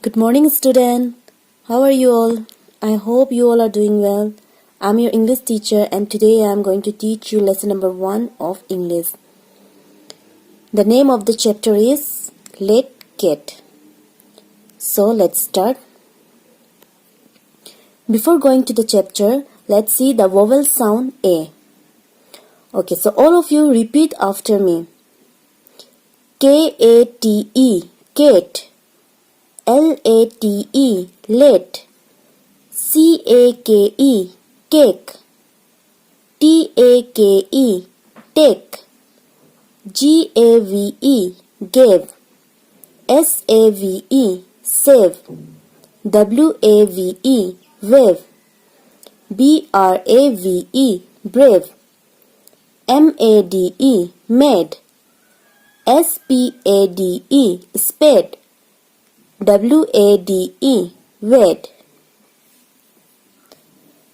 Good morning, student. How are you all? I hope you all are doing well. I'm your English teacher, and today I'm going to teach you lesson number 1 of English. The name of the chapter is Let Get. So let's start. Before going to the chapter, let's see the vowel sound A. Okay, so all of you repeat after me. K-A-T-E, Kate. L-A-T-E, late. C-A-K-E, cake. T-A-K-E, take. G-A-V-E, gave. S-A-V-E, save. W-A-V-E, wave. B-R-A-V-E, brave. M-A-D-E, made. S-P-A-D-E, spade. W-A-D-E, wait.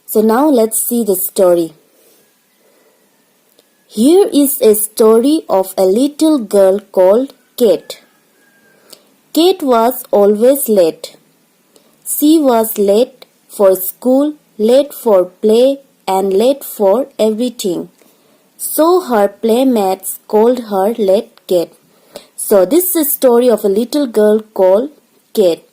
So now let's see the story. Here is a story of a little girl called Kate. Kate was always late. She was late for school, late for play, and late for everything. So her playmates called her Late Kate. So this is a story of a little girl called Kate.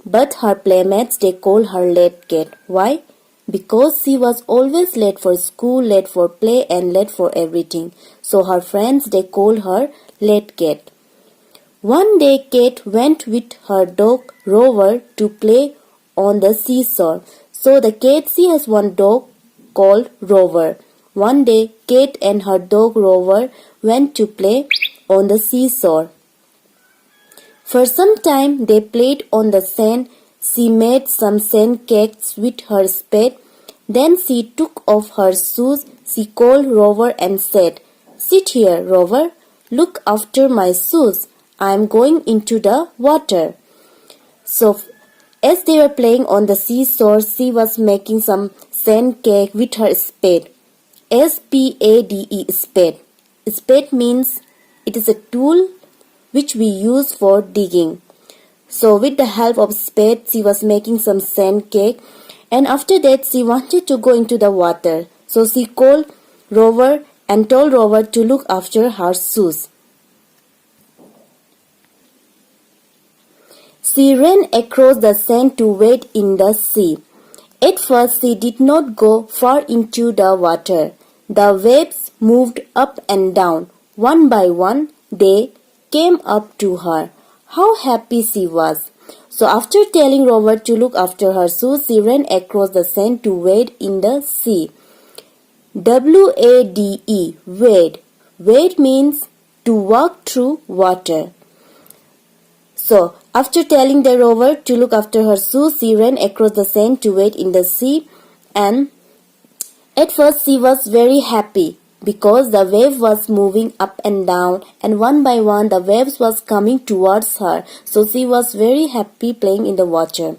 But her playmates, they call her Late Kate. Why? Because she was always late for school, late for play, and late for everything. So her friends, they call her Late Kate. One day Kate went with her dog Rover to play on the seashore. So the Kate, she has one dog called Rover. One day Kate and her dog Rover went to play on the seashore. For some time they played on the sand. She made some sand cakes with her spade. Then she took off her shoes. She called Rover and said, "Sit here, Rover. Look after my shoes. I am going into the water." So as they were playing on the seashore, she was making some sand cake with her spade. S-P-A-D-E, spade. Spade means it is a tool which we use for digging. So with the help of spade, she was making some sand cake, and after that she wanted to go into the water. So she called Rover and told Rover to look after her shoes. She ran across the sand to wade in the sea. At first she did not go far into the water. The waves moved up and down. One by one they came up to her. How happy she was. So after telling Rover to look after her shoes, she ran across the sand to wade in the sea. W-A-D-E, wade. Wade means to walk through water. So after telling the Rover to look after her shoes, she ran across the sand to wade in the sea, and at first she was very happy because the wave was moving up and down, and one by one the waves was coming towards her. So she was very happy playing in the water.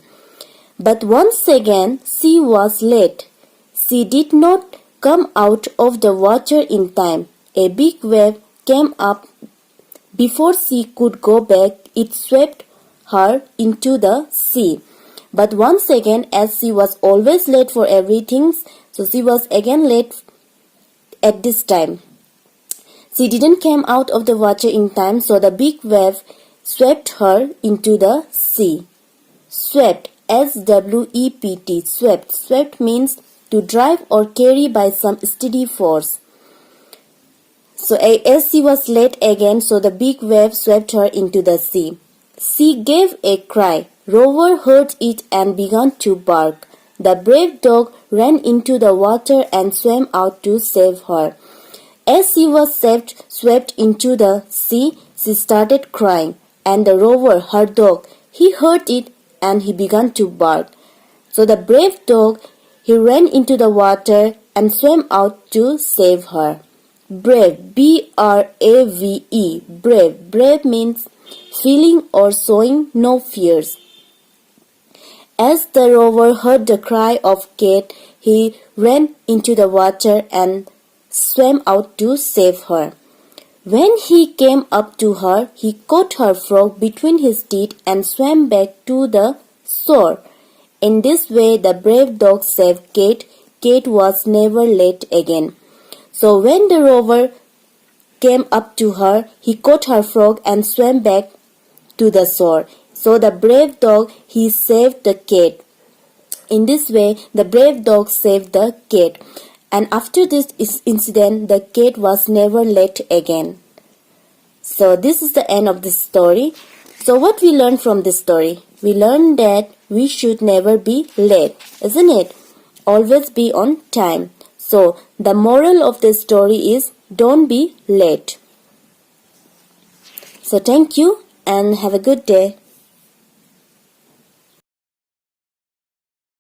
But once again she was late. She did not come out of the water in time. A big wave came up. Before she could go back, it swept her into the sea. But once again, as she was always late for everything, so she was again late at this time. She didn't come out of the water in time, so the big wave swept her into the sea. Swept, S-W-E-P-T, swept. Swept means to drive or carry by some steady force. So as she was late again, so the big wave swept her into the sea. She gave a cry. Rover heard it and began to bark. The brave dog ran into the water and swam out to save her. As she was swept into the sea, she started crying, and the Rover, her dog, he heard it and he began to bark. So the brave dog, he ran into the water and swam out to save her. Brave, B-R-A-V-E, brave. Brave means feeling or showing no fears. As the Rover heard the cry of Kate, he ran into the water and swam out to save her. When he came up to her, he caught her frog between his teeth and swam back to the shore. In this way, the brave dog saved Kate. Kate was never late again. So when the rover came up to her, he caught her frog and swam back to the shore. So the brave dog, he saved the cat. In this way, the brave dog saved the cat. And after this incident, the cat was never late again. So this is the end of this story. So what we learned from this story? We learned that we should never be late, isn't it? Always be on time. So the moral of the story is don't be late. So thank you and have a good day.